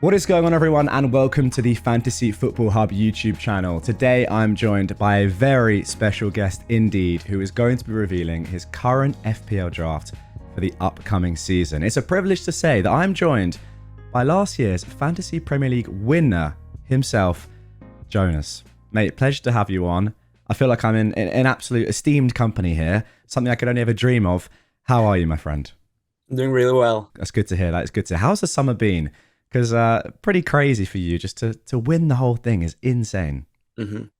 What is going on, everyone, and welcome to the Fantasy Football Hub YouTube channel. Today I'm joined by a very special guest indeed, who is going to be revealing his current FPL draft for the upcoming season. It's a privilege to say that I'm joined by last year's Fantasy Premier League winner himself, Jonas. Mate, pleasure to have you on. I feel like I'm in absolute esteemed company here, something I could only ever dream of. How are you, my friend? I'm doing really well. That's good to hear. That's good to hear. How's the summer been? Because pretty crazy for you just to win the whole thing is insane.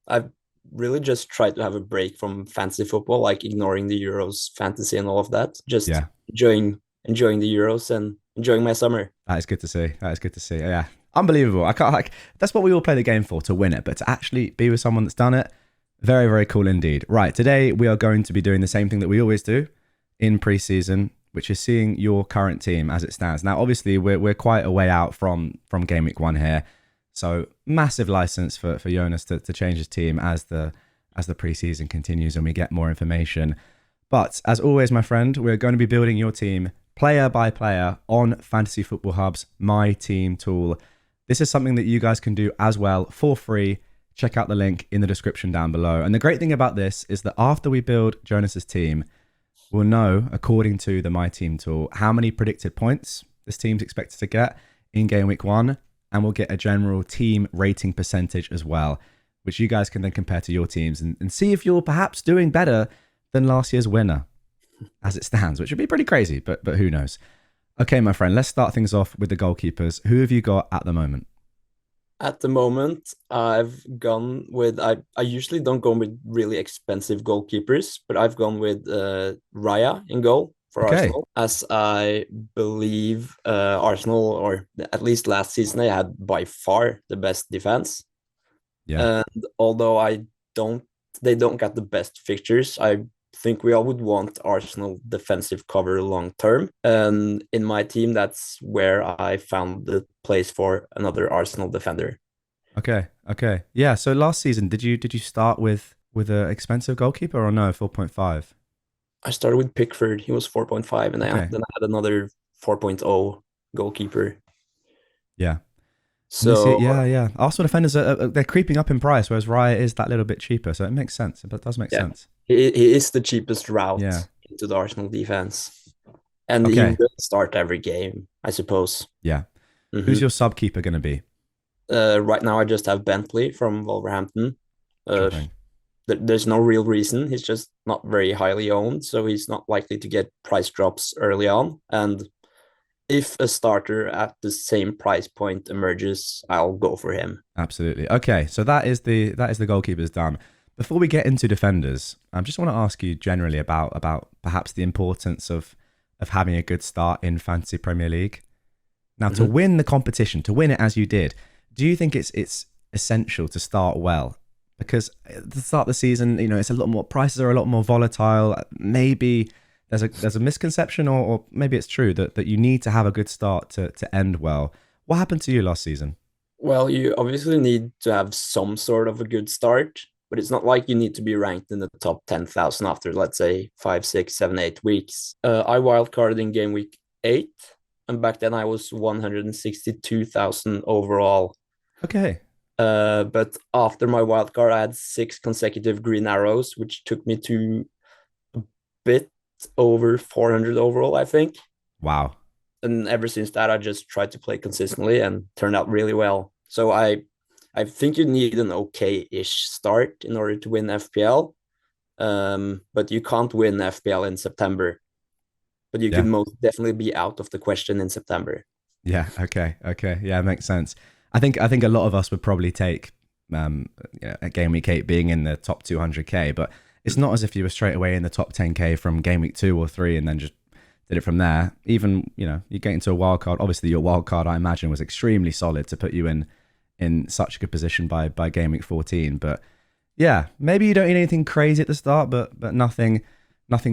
I've really just tried to have a break from fantasy football, like ignoring the Euros fantasy and all of that. Just Yeah, enjoying the Euros and enjoying my summer. that is good to see. That is good to see. Yeah, unbelievable. I can't that's what we all play the game for, to win it, but to actually be with someone that's done it, very, very cool indeed. Right, today we are going to be doing the same thing that we always do in preseason, which is seeing your current team as it stands. Now, obviously, we're quite a way out from game week 1 here, so massive license for Jonas to change his team as the preseason continues and we get more information. But as always, my friend, we're going to be building your team player by player on Fantasy Football Hub's My Team tool. This is something that you guys can do as well for free. Check out the link in the description down below. And the great thing about this is that after we build Jonas's team, we'll know, according to the My Team tool, how many predicted points this team's expected to get in game week 1, and we'll get a general team rating percentage as well, which you guys can then compare to your teams and see if you're perhaps doing better than last year's winner as it stands, which would be pretty crazy, but who knows. Okay, my friend, let's start things off with the goalkeepers. Who have you got at the moment? At the moment, I've gone with I usually don't go with really expensive goalkeepers, but I've gone with Raya in goal for Okay. Arsenal, as I believe Arsenal, or at least last season, they had by far the best defense. Yeah. And although they don't get the best fixtures, I think we all would want Arsenal defensive cover long term. And in my team, that's where I found the place for another Arsenal defender. Okay. Okay. Yeah. So last season, did you start with an expensive goalkeeper or no? 4.5. I started with Pickford. He was 4.5, and Okay. then I had another 4.0 goalkeeper. Yeah. And this year, So yeah. Arsenal defenders they're creeping up in price, whereas Raya is that little bit cheaper, so it makes sense. It does make yeah, sense. he is the cheapest Yeah. route into the Arsenal defense, and he Okay. will start every game, I suppose. Yeah. Who's hmm your sub keeper going to be? Right now, I just have Bentley from Wolverhampton. Sure Uh, thing. there's no real reason. He's just not very highly owned, so he's not likely to get price drops early on. And if a starter at the same price point emerges, I'll go for him. Absolutely. Okay. So that is the goalkeepers done. Before we get into defenders, I just want to ask you generally about perhaps the importance of having a good start in Fantasy Premier League. Now, to Mhm. win the competition, to win it as you did, do you think it's essential to start well? Because at the start of the season, it's a lot more, prices are a lot more volatile. Maybe there's a misconception, or maybe it's true that you need to have a good start to end well. What happened to you last season? Well, you obviously need to have some sort of a good start, but it's not like you need to be ranked in the top 10,000 after, let's say, 5, 6, 7, 8 weeks. I wildcarded in game week 8, and back then I was 162,000 overall. Okay. But after my wildcard, I had 6 consecutive green arrows, which took me to a bit over 400 overall, I think. Wow. And ever since that, I just tried to play consistently and turned out really well. So I think you need an okay-ish start in order to win FPL. But you can't win FPL in September. But you could Yeah. most definitely be out of the question in September. Yeah. Okay. Okay. Yeah, makes sense. I think a lot of us would probably take a game week 8 being in the top 200k, but it's not as if you were straight away in the top 10k from game week 2 or 3 and then just did it from there. Even you get into a wild card. Obviously, your wild card, I imagine, was extremely solid to put you in such a good position by game week 14. But yeah, maybe you don't need anything crazy at the start, but nothing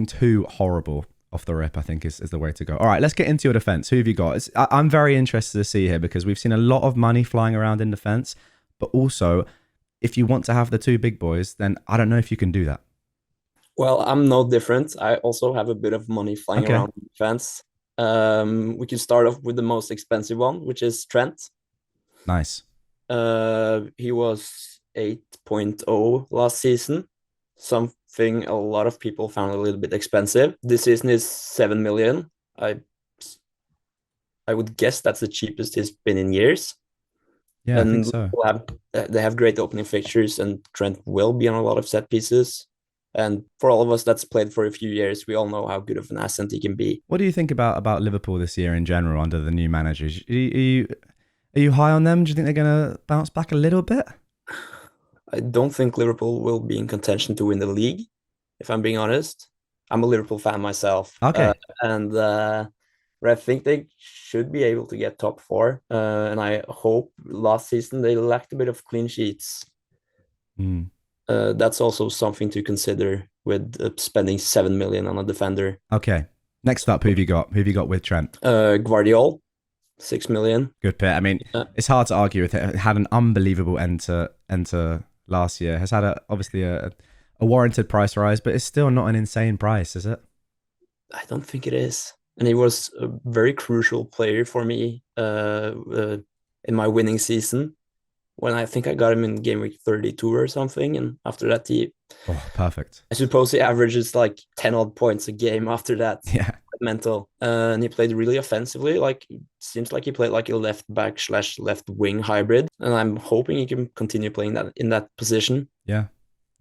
too horrible off the rip, I think is the way to go. All right, let's get into your defense. Who have you got? I'm very interested to see here because we've seen a lot of money flying around in defense, but also if you want to have the two big boys, then I don't know if you can do that. Well, I'm no different. I also have a bit of money flying Okay. around the fence. We can start off with the most expensive one, which is Trent. Nice. He was 8.0 last season, something a lot of people found a little bit expensive. This season is 7 million. I would guess that's the cheapest he's been in years. Yeah, I think And so. they have great opening fixtures, and Trent will be on a lot of set pieces. And for all of us that's played for a few years, we all know how good of an asset he can be. What do you think about Liverpool this year in general under the new managers? Are you high on them? Do you think they're going to bounce back a little bit? I don't think Liverpool will be in contention to win the league, if I'm being honest. I'm a Liverpool fan myself, Okay. and but I think they should be able to get top four. And I hope last season they lacked a bit of clean sheets. Mm. That's also something to consider with spending 7 million on a defender. Okay. Next up, who have you got? Who have you got with Trent? Guardiol, 6 million. Good pick. I mean, it's hard to argue with it. Had an unbelievable enter last year. Has had obviously a warranted price rise, but it's still not an insane price, is it? I don't think it is. And he was a very crucial player for me in my winning season when I think I got him in game week 32 or something. And after that, Oh, perfect. I suppose he averages like 10 odd points a game after that. Yeah. Mental. And he played really offensively. Like, it seems like he played like a left back / left wing hybrid. And I'm hoping he can continue playing that in that position. Yeah.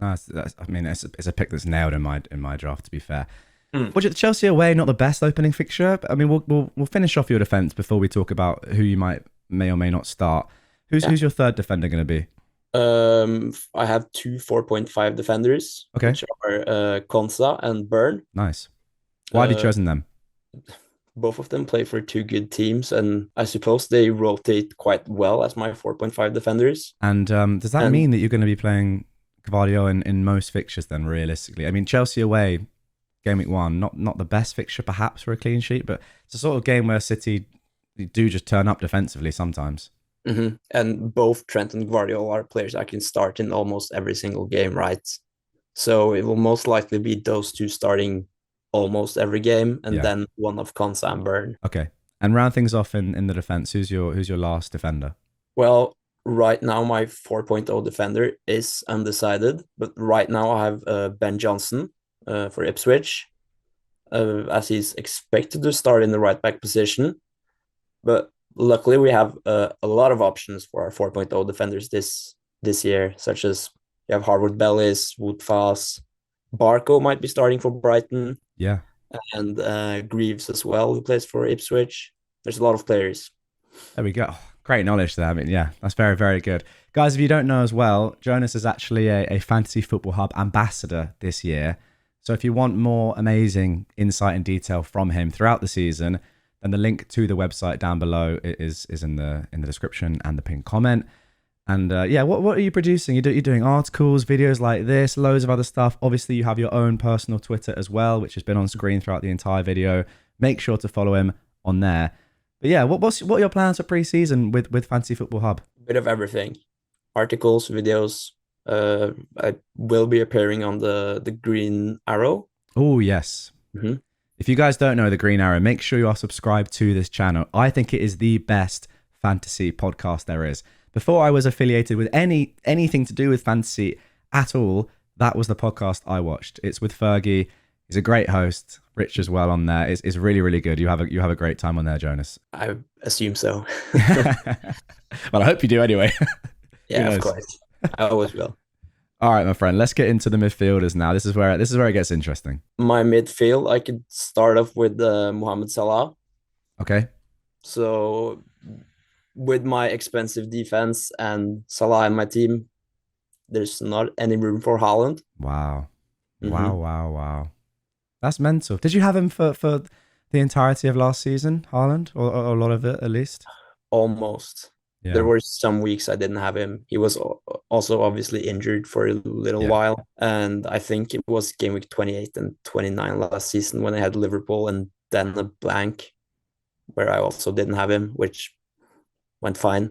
No, I mean, it's a pick that's nailed in my draft, to be fair. Mm. Which Chelsea away, not the best opening fixture. I mean, we'll finish off your defence before we talk about who you may or may not start. Who's your third defender going to be? I have two 4.5 defenders, Okay. which are Konsa and Burn. Nice. Why have you chosen them? Both of them play for two good teams, and I suppose they rotate quite well as my 4.5 defenders. And does that mean that you're going to be playing Gvardiol in most fixtures then, realistically? I mean, Chelsea away, game week 1, not the best fixture perhaps for a clean sheet, but it's a sort of game where City do just turn up defensively sometimes. Mm-hmm. And both Trent and Gvardiol are players I can start in almost every single game, right? So it will most likely be those two starting almost every game, and then one of Konsa and Burn. Okay. And round things off in the defense, who's your last defender? Well, right now my 4.0 defender is undecided, but right now I have Ben Johnson for Ipswich, as he's expected to start in the right back position. But luckily we have a lot of options for our 4.0 defenders this year, such as you have Harvard Bellis, Woodfass, Barco might be starting for Brighton. Yeah. And Greaves as well, who plays for Ipswich. There's a lot of players. There we go. Great knowledge there. I mean, yeah, that's very, very good. Guys, if you don't know as well, Jonas is actually a Fantasy Football Hub ambassador this year. So if you want more amazing insight and detail from him throughout the season, then the link to the website down below is in the description and the pinned comment. And what are you producing? You're doing articles, videos like this, loads of other stuff. Obviously, you have your own personal Twitter as well, which has been on screen throughout the entire video. Make sure to follow him on there. But yeah, what are your plans for pre-season with Fantasy Football Hub? A bit of everything. Articles, videos. I will be appearing on the Green Arrow. Oh, yes. Mm-hmm. If you guys don't know the Green Arrow, make sure you are subscribed to this channel. I think it is the best fantasy podcast there is. Before I was affiliated with anything to do with fantasy at all, that was the podcast I watched. It's with Fergie. He's a great host. Rich as well on there. It's really, really good. You have a great time on there, Jonas. I assume so. Well, I hope you do anyway. Yeah, of course. I always will. All right, my friend. Let's get into the midfielders now. This is where it gets interesting. My midfield, I could start off with Mohamed Salah. Okay. So with my expensive defense and Salah in my team, there's not any room for Haaland. Wow. Mm-hmm. Wow. That's mental. Did you have him for the entirety of last season, Haaland? Or a lot of it, at least? Almost. Yeah. There were some weeks I didn't have him. He was also obviously injured for a little while. And I think it was game week 28 and 29 last season when I had Liverpool and then a blank where I also didn't have him, which went fine.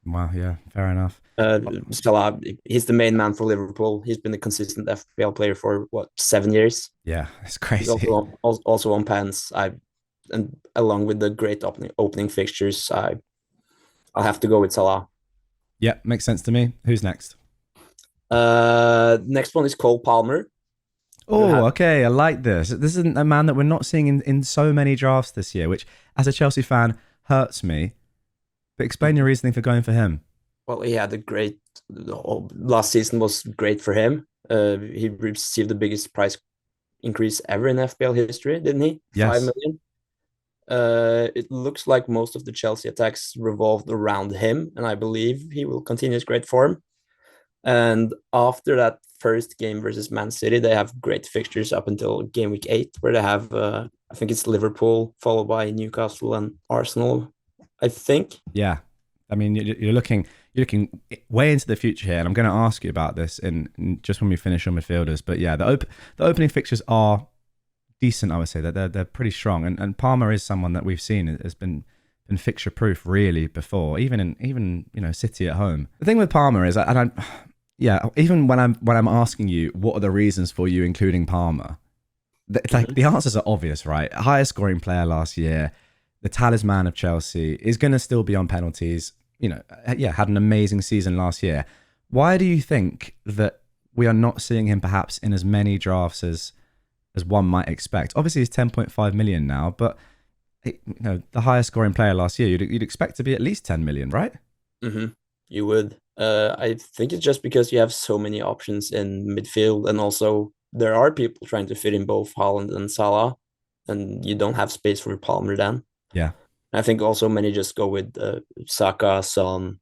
Wow, yeah, fair enough. Salah, he's the main man for Liverpool. He's been a consistent FPL player for 7 years. Yeah, it's crazy. He's also on pens. And along with the great opening fixtures, I'll have to go with Salah. Yep, makes sense to me. Who's next? Next one is Cole Palmer, who Oh, had okay. I like this. This isn't a man that we're not seeing in so many drafts this year, which, as a Chelsea fan, hurts me. But explain your reasoning for going for him. well, he had a great last season was great for him. He received the biggest price increase ever in FPL history, didn't he? Five Yes. million. It looks like most of the Chelsea attacks revolved around him, and I believe he will continue his great form. And after that first game versus Man City, they have great fixtures up until game week 8, where they have, I think it's Liverpool, followed by Newcastle and Arsenal, I think. Yeah. I mean, you're looking way into the future here, and I'm going to ask you about this in just when we finish on midfielders. But yeah, the opening fixtures are decent. I would say that they're pretty strong, and Palmer is someone that we've seen has been fixture proof really before, even City at home. The thing with Palmer is, and I yeah, even when I'm asking you what are the reasons for you including Palmer, it's like the answers are obvious, right? Highest scoring player last year, the talisman of Chelsea, is going to still be on penalties. Yeah, had an amazing season last year. Why do you think that we are not seeing him perhaps in as many drafts as one might expect? Obviously, he's 10.5 million now, but the highest scoring player last year, you'd expect to be at least 10 million, right? Mm-hmm. You would. I think it's just because you have so many options in midfield, and also there are people trying to fit in both Haaland and Salah, and you don't have space for Palmer then. Yeah. I think also many just go with Saka, Son,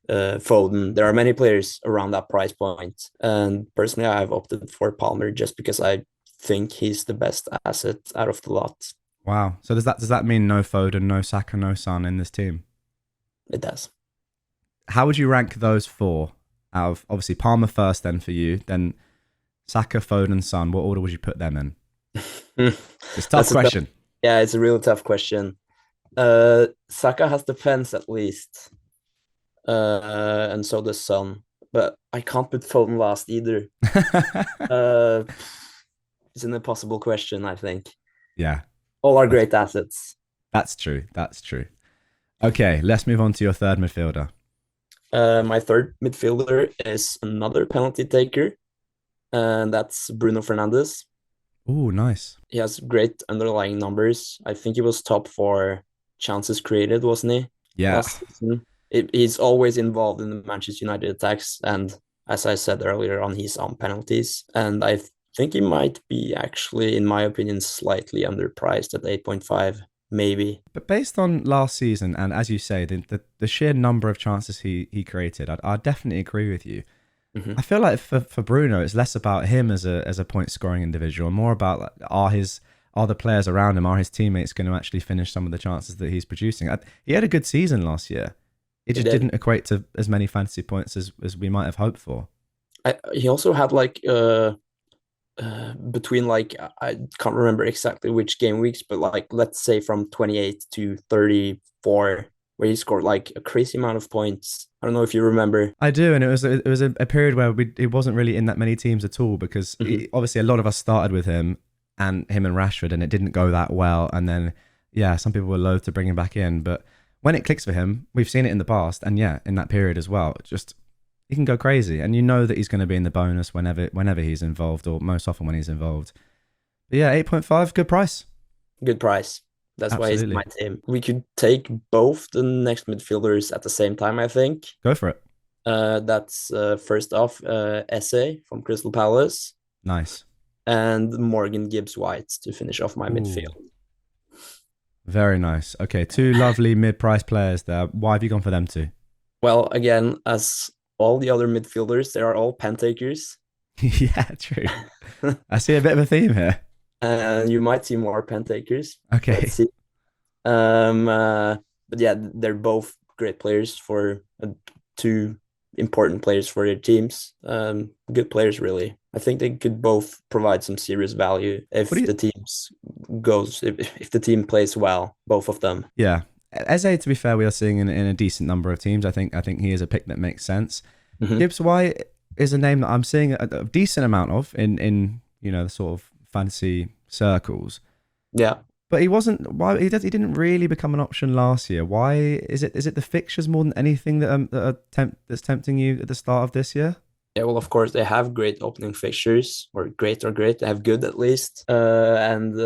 Foden. There are many players around that price point, and personally, I've opted for Palmer just because I think he's the best asset out of the lot. Wow. So does that mean no Foden, no Saka, no Son in this team? It does. How would you rank those four? Out of obviously Palmer first, then for you, then Saka, Foden, Son. What order would you put them in? It's a tough That's a tough, question. yeah, it's a really tough question. Saka has defense at least, and so does Son. But I can't put Foden last either. Uh, it's an impossible question, I think. Yeah, All are that's great assets. that's true. That's true. Okay, let's move on to your third midfielder. My third midfielder is another penalty taker, and that's Bruno Fernandes. Oh, nice. He has great underlying numbers. I think he was top for chances created, wasn't he? Yeah, Last season. He's always involved in the Manchester United attacks, and as I said earlier on, he's on penalties. And I think he might be actually, in my opinion, slightly underpriced at 8.5, maybe. but based on last season and as you say, the sheer number of chances he created, I'd definitely agree with you. Mm-hmm. I feel like for Bruno, it's less about him as a point scoring individual, and more about like, are the players around him, are his teammates going to actually finish some of the chances that he's producing? He had a good season last year. It He just did. didn't equate to as many fantasy points as we might have hoped for. He also had like between like I can't remember exactly which game weeks, but like let's say from 28 to 34, where he scored like a crazy amount of points. I don't know if you remember. I do, and it was a period where he wasn't really in that many teams at all because Mhm. obviously a lot of us started with him and Rashford, and it didn't go that well. And then yeah, some people were loath to bring him back in, but when it clicks for him, we've seen it in the past, and yeah, in that period as well, just he can go crazy, and you know that he's going to be in the bonus whenever he's involved, or most often when he's involved. But yeah, 8.5, good price, Good price. That's why he's in my absolutely. team. We could take both the next midfielders at the same time, I think. Go for it. That's first off, Esse from Crystal Palace Nice. and Morgan Gibbs White to finish off my Ooh, midfield. very nice. Okay, two lovely mid-price players there. Why have you gone for them two? Well, again, as all the other midfielders, they are all pen takers. Yeah, true. I see a bit of a theme here. And you might see more pen takers. Let's Okay. see. Um, uh, but yeah, they're both great players for two important players for their teams. Good players, really. I think they could both provide some serious value What do if you? if the team plays well, both of them. Yeah, Eze, to be fair, we are seeing in a decent number of teams. I think he is a pick that makes sense. Hmm. Gibbs White is a name that I'm seeing a decent amount of in the sort of fantasy circles. Yeah. But he wasn't. Why he didn't really become an option last year. Why is it? Is it the fixtures more than anything that's tempting you at the start of this year? Yeah, well, of course, they have great opening fixtures, or great or great. They have good at least. And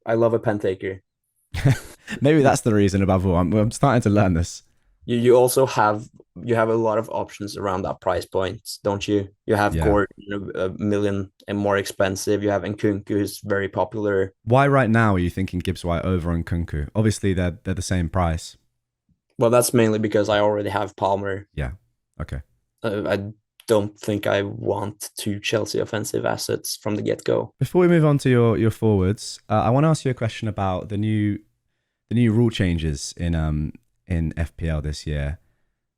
I love a pen taker. Maybe that's the reason above all. I'm starting to learn this. You also have a lot of options around that price point, don't you? You have Yeah. Gordon, a million and more expensive. You have Nkunku, who's very popular. Why right now are you thinking Gibbs White over on Kunku? Obviously, they're the same price. Well, that's mainly because I already have Palmer. Yeah. Okay. I don't think I want two Chelsea offensive assets from the get-go. Before we move on to your forwards, I want to ask you a question about the new rule changes in FPL this year.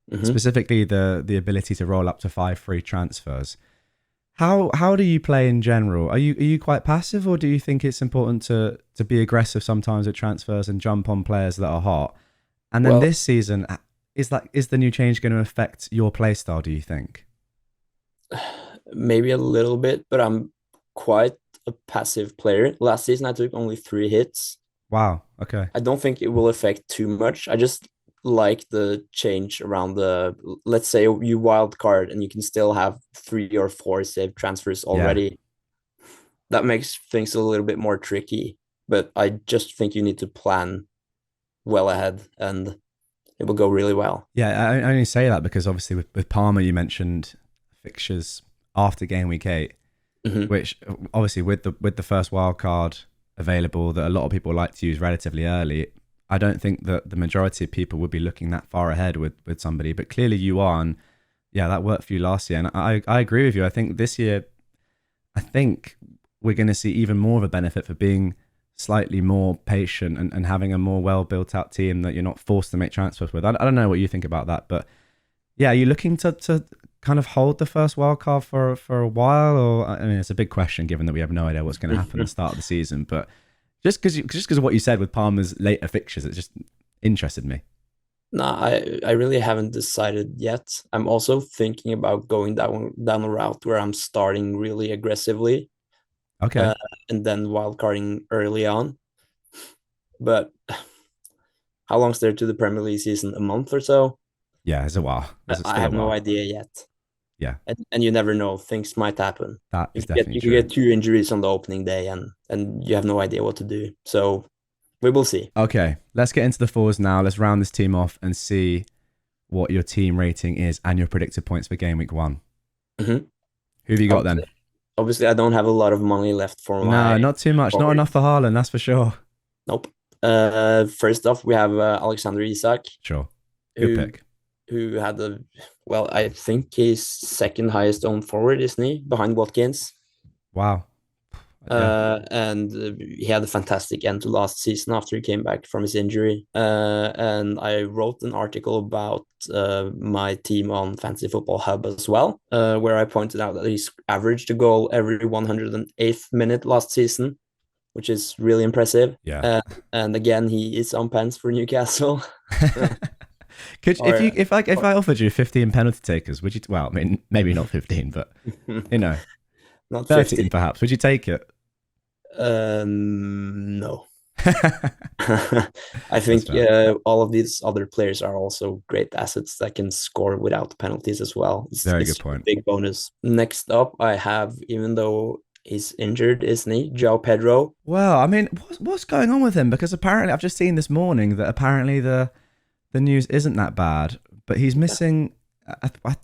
Mm-hmm. Specifically the ability to roll up to 5 free transfers. How do you play in general? Are you quite passive, or do you think it's important to be aggressive sometimes with transfers and jump on players that are hot? And then this season, is the new change going to affect your play style, do you think? Maybe a little bit, but I'm quite a passive player. Last season I took only 3 hits. Wow. Okay. I don't think it will affect too much. I just like the change around let's say you wild card and you can still have 3 or 4 saved transfers already. Yeah. That makes things a little bit more tricky, but I just think you need to plan well ahead and it will go really well. Yeah, I only say that because obviously with Palmer, you mentioned fixtures after game week 8, mm-hmm. which obviously with the first wild card available that a lot of people like to use relatively early, I don't think that the majority of people would be looking that far ahead with somebody, but clearly you are, and yeah, that worked for you last year, and I agree with you. I think this year, I think we're going to see even more of a benefit for being slightly more patient and having a more well built out team that you're not forced to make transfers with. I don't know what you think about that, but yeah, are you looking to kind of hold the first wild card for a while, or I mean, it's a big question given that we have no idea what's going to happen at the start of the season, but just because of what you said with Palmer's later fixtures, it just interested me. No, I really haven't decided yet. I'm also thinking about going down a route where I'm starting really aggressively. Okay. And then wildcarding early on. But how long's there to the Premier League season? A month or so? Yeah, it's a while. I have no idea yet. Yeah. And you never know. Things might happen. That is definitely true. You get 2 injuries on the opening day and you have no idea what to do. So we will see. Okay, let's get into the forwards now. Let's round this team off and see what your team rating is and your predicted points for game week 1. Mm-hmm. Who have you got then? Obviously, I don't have a lot of money left for No, not too much. Not enough for Haaland, that's for sure. Nope. First off, we have Alexander Isak. Sure. Good pick. Who had I think he's second highest owned forward, isn't he? Behind Watkins. Wow. Yeah. And he had a fantastic end to last season after he came back from his injury. And I wrote an article about my team on Fantasy Football Hub as well, where I pointed out that he's averaged a goal every 108th minute last season, which is really impressive. Yeah. And again, he is on pens for Newcastle. If I offered you 15 penalty takers, would you? Well, I mean, maybe not 15, but not 13 50. perhaps. Would you take it? No. I think all of these other players are also great assets that can score without penalties as well. Very good point. Big bonus. Next up, I have, even though he's injured, isn't he? João Pedro. Well, I mean, what's going on with him? Because apparently, I've just seen this morning that apparently the news isn't that bad, but he's missing.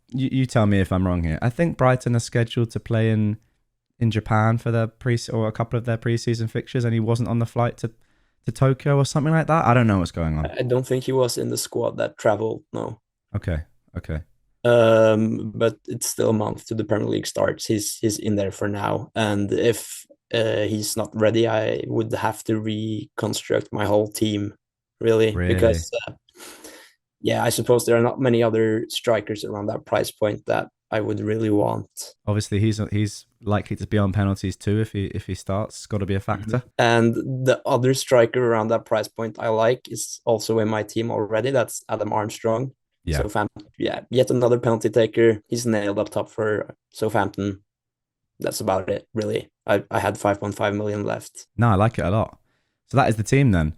You tell me if I'm wrong here. I think Brighton are scheduled to play in Japan for their or a couple of their preseason fixtures, and he wasn't on the flight to Tokyo or something like that. I don't know what's going on. I don't think he was in the squad that traveled. No. Okay. But it's still a month to the Premier League starts. He's in there for now, and if he's not ready, I would have to reconstruct my whole team, really? Because I suppose there are not many other strikers around that price point that I would really want. Obviously, he's likely to be on penalties too if he starts. It's got to be a factor. Mm-hmm. And the other striker around that price point I like is also in my team already. That's Adam Armstrong. Yeah. Southampton. Yeah, yet another penalty taker. He's nailed up top for Southampton. That's about it, really. I had 5.5 million left. No, I like it a lot. So that is the team then.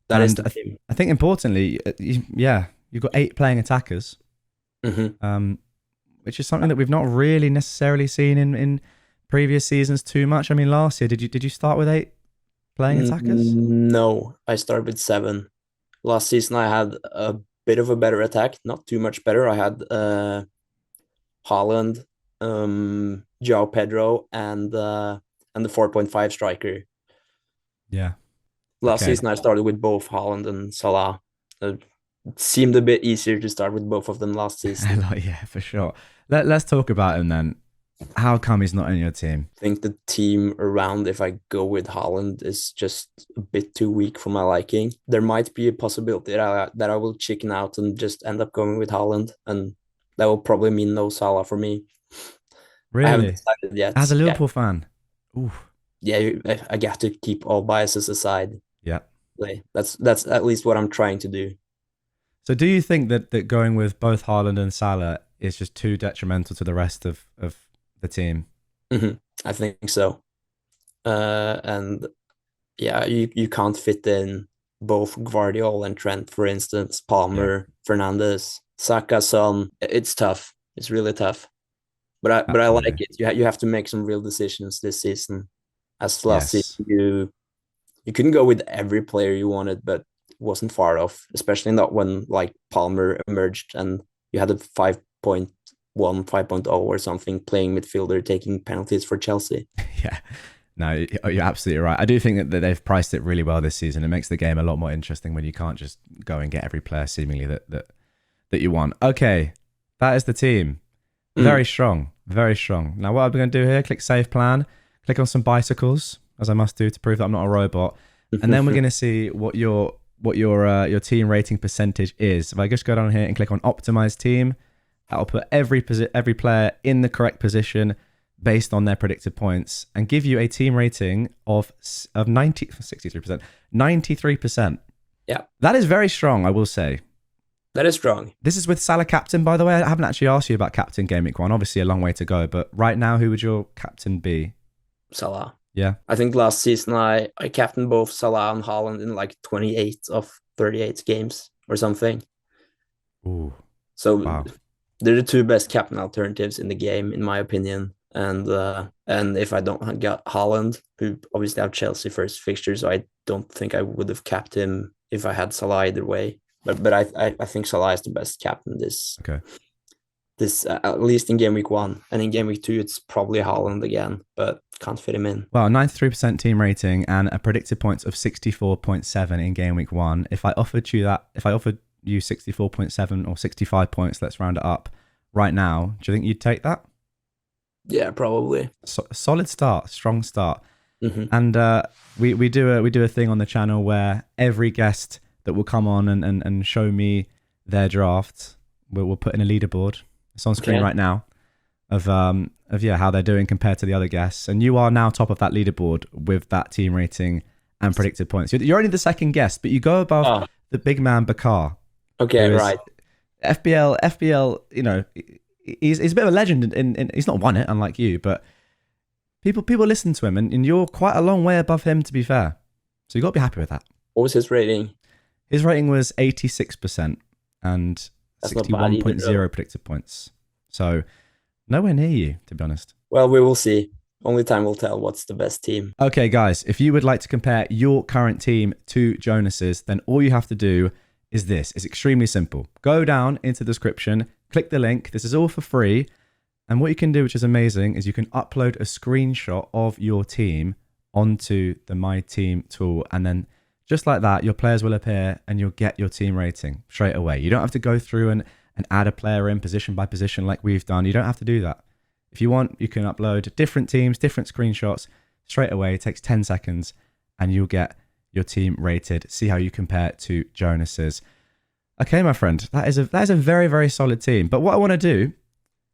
That is And the team. I think importantly, you've got 8 playing attackers, which is something that we've not really necessarily seen in previous seasons too much. I mean, last year, did you start with 8 playing attackers? No, I started with 7. Last season, I had a bit of a better attack, not too much better. I had Haaland, João Pedro, and the 4.5 striker. Yeah. Last Okay. season, I started with both Haaland and Salah. It seemed a bit easier to start with both of them last season. Yeah, for sure. Let's talk about him then. How come he's not in your team? I think the team around, if I go with Haaland, is just a bit too weak for my liking. There might be a possibility that I will chicken out and just end up going with Haaland, and that will probably mean no Salah for me. I haven't Really? decided yet. As a Liverpool fan? Ooh. Yeah, I got to keep all biases aside. Yeah. That's at least what I'm trying to do. So do you think that going with both Haaland and Salah is just too detrimental to the rest of the team? I think so. And yeah, you can't fit in both Guardiola and Trent, for instance, Palmer, Fernandes, Saka, Son. It's tough. It's really tough. But I like Absolutely. it. You have to make some real decisions this season. As last Yes. season, you couldn't go with every player you wanted, but it wasn't far off. Especially not when like Palmer emerged and you had a 5.1, 5.0 or something playing midfielder taking penalties for Chelsea. Yeah. No, you're absolutely right. I do think that they've priced it really well this season. It makes the game a lot more interesting when you can't just go and get every player seemingly that you want. Okay, that is the team. Very strong. Very strong. Now, what I'm going to do here, click Save Plan, click on some bicycles, as I must do to prove that I'm not a robot. And then we're going to see what your team rating percentage is. If I just go down here and click on Optimize Team, that'll put every player in the correct position based on their predicted points and give you a team rating of 63%. 93%. Yeah. That is very strong, I will say. That is strong. This is with Salah captain, by the way. I haven't actually asked you about captain game week 1. Obviously, a long way to go. But right now, who would your captain be? Salah. Yeah. I think last season I captained both Salah and Haaland in like 28 of 38 games or something. Ooh. So Wow. they're the 2 best captain alternatives in the game, in my opinion. And if I don't get Haaland, who obviously have Chelsea first fixture, so I don't think I would have capped him if I had Salah either way. But I think Salah is the best captain this at least in game week 1, and in game week 2 it's probably Haaland again, but can't fit him in. Well, 93% team rating and a predicted points of 64.7 in game week 1. If I offered you 64.7 or 65 points, let's round it up right now, do you think you'd take that? Yeah, probably. Solid start, strong start. And we do a thing on the channel where every guest that will come on and show me their draft, we'll put in a leaderboard. It's on screen right now of how they're doing compared to the other guests. And you are now top of that leaderboard with that team rating and predicted points. You're only the second guest, but you go above the big man Bakar. Okay, right. FPL, you know, he's a bit of a legend and he's not won it, unlike you, but people listen to him and you're quite a long way above him, to be fair. So you got to be happy with that. What was his rating? His rating was 86% and 61.0 predicted points. So nowhere near you, to be honest. Well, we will see. Only time will tell what's the best team. Okay, guys, if you would like to compare your current team to Jonas's, then all you have to do is this. It's extremely simple. Go down into the description, click the link. This is all for free. And what you can do, which is amazing, is you can upload a screenshot of your team onto the My Team tool. And then just like that, your players will appear and you'll get your team rating straight away. You don't have to go through and add a player in position by position like we've done. You don't have to do that. If you want, you can upload different teams, different screenshots straight away. It takes 10 seconds and you'll get your team rated. See how you compare to Jonas's. Okay, my friend, that is a very, very solid team. But what I want to do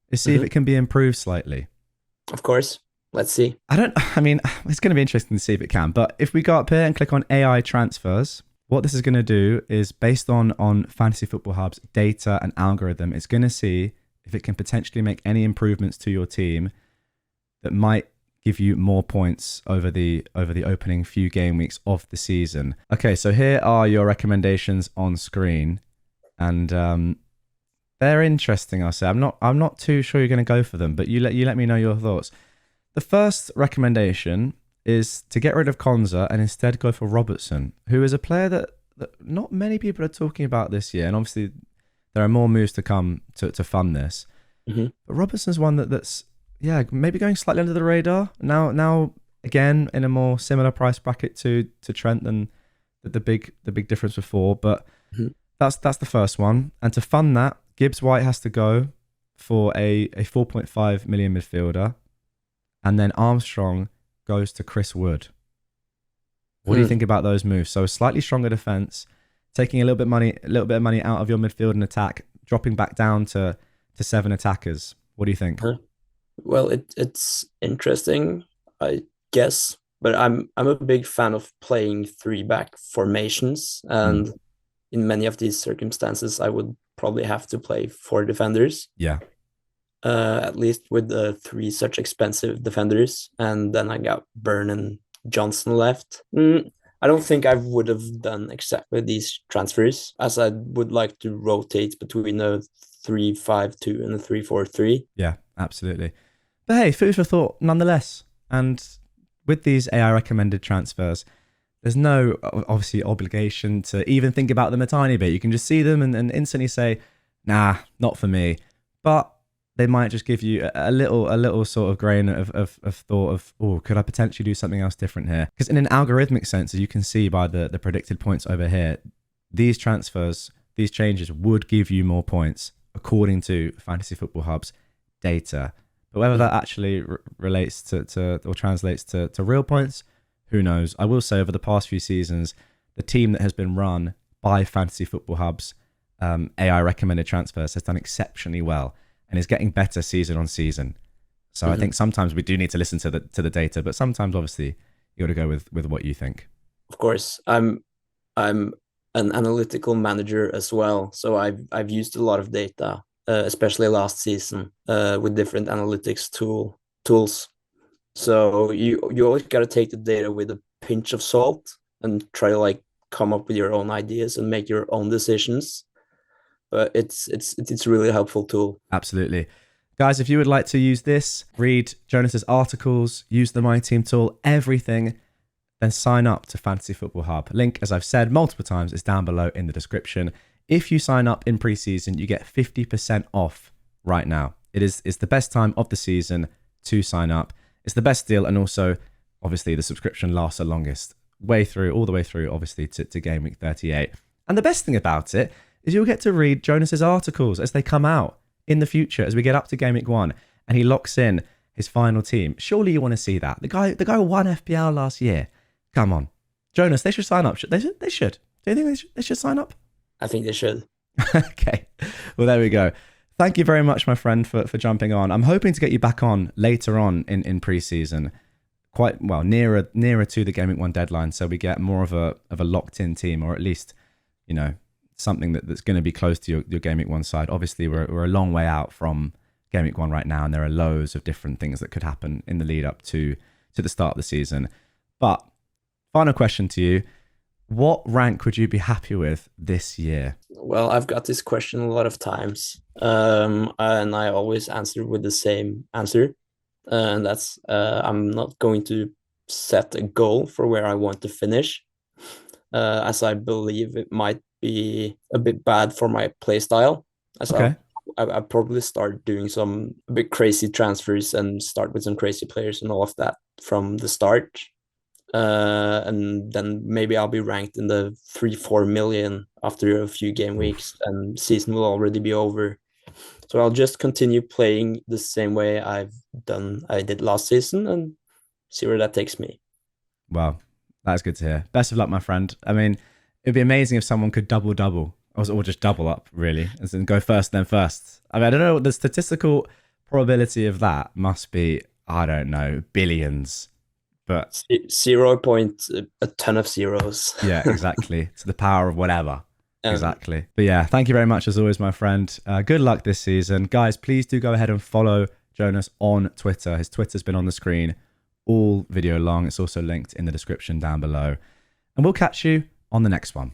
is see if it can be improved slightly. Of course. Let's see. I mean, it's going to be interesting to see if it can. But if we go up here and click on AI transfers, what this is going to do is based on Fantasy Football Hub's data and algorithm, it's going to see if it can potentially make any improvements to your team that might give you more points over the opening few game weeks of the season. Okay, so here are your recommendations on screen, and they're interesting. I'll say I'm not too sure you're going to go for them, but you let me know your thoughts. The first recommendation is to get rid of Konza and instead go for Robertson, who is a player that not many people are talking about this year, and obviously there are more moves to come to fund this. Mm-hmm. But Robertson's one that's maybe going slightly under the radar now again in a more similar price bracket to Trent than the big difference before. But that's the first one, and to fund that, Gibbs White has to go for a 4.5 million midfielder, and then Armstrong goes to Chris Wood. What do you think about those moves? So a slightly stronger defense, taking a little bit of money out of your midfield and attack, dropping back down to 7 attackers. What do you think? Well, it's interesting, I guess, but I'm a big fan of playing 3-back formations, and in many of these circumstances, I would probably have to play 4 defenders. Yeah. At least with the 3 such expensive defenders, and then I got Byrne and Johnson left. I don't think I would have done exactly these transfers, as I would like to rotate between a 3-5-2 and a 3-4-3. Yeah, absolutely. But hey, food for thought nonetheless. And with these AI recommended transfers, there's no obviously obligation to even think about them a tiny bit. You can just see them and instantly say, nah, not for me. But they might just give you a little sort of grain of thought of, oh, could I potentially do something else different here? Because in an algorithmic sense, as you can see by the predicted points over here, these transfers, these changes would give you more points according to Fantasy Football Hub's data. But whether that actually relates to or translates to real points, who knows? I will say over the past few seasons, the team that has been run by Fantasy Football Hub's AI recommended transfers has done exceptionally well and is getting better season on season. So I think sometimes we do need to listen to the data, but sometimes obviously you got to go with what you think. Of course, I'm an analytical manager as well, so I've used a lot of data, especially last season, with different analytics tools. So you always got to take the data with a pinch of salt and try to like come up with your own ideas and make your own decisions. But it's a really helpful tool. Absolutely. Guys, if you would like to use this, read Jonas's articles, use the My Team tool, everything, then sign up to Fantasy Football Hub. Link, as I've said multiple times, is down below in the description. If you sign up in preseason, you get 50% off right now. It's the best time of the season to sign up. It's the best deal, and also, obviously, the subscription lasts the longest all the way through, obviously, to game week 38. And the best thing about it is you'll get to read Jonas's articles as they come out in the future, as we get up to game week 1, and he locks in his final team. Surely you want to see that. The guy won FPL last year. Come on. Jonas, they should sign up. They should. Do you think they should sign up? I think they should. Okay. Well, there we go. Thank you very much, my friend, for jumping on. I'm hoping to get you back on later on in preseason, quite well nearer to the game week 1 deadline, so we get more of a locked in team, or at least, you know, something that's going to be close to your game week 1 side. Obviously, we're a long way out from game week 1 right now, and there are loads of different things that could happen in the lead up to the start of the season. But final question to you: what rank would you be happy with this year? Well, I've got this question a lot of times, and I always answer with the same answer, and that's I'm not going to set a goal for where I want to finish, as I believe it might be a bit bad for my play style. As Okay. I probably start doing some a bit crazy transfers and start with some crazy players and all of that from the start. And then maybe I'll be ranked in the 3-4 million after a few game weeks, and season will already be over. So I'll just continue playing the same way I did last season, and see where that takes me. Wow, that's good to hear. Best of luck, my friend. I mean, it'd be amazing if someone could double, or just double up, really, and then go first, then first. I mean, I don't know what the statistical probability of that must be. I don't know, billions. But 0 point a ton of zeros. Yeah, exactly. To the power of whatever. Exactly. But yeah, thank you very much as always, my friend. Good luck this season. Guys, please do go ahead and follow Jonas on Twitter. His Twitter's been on the screen all video long. It's also linked in the description down below. And we'll catch you on the next one.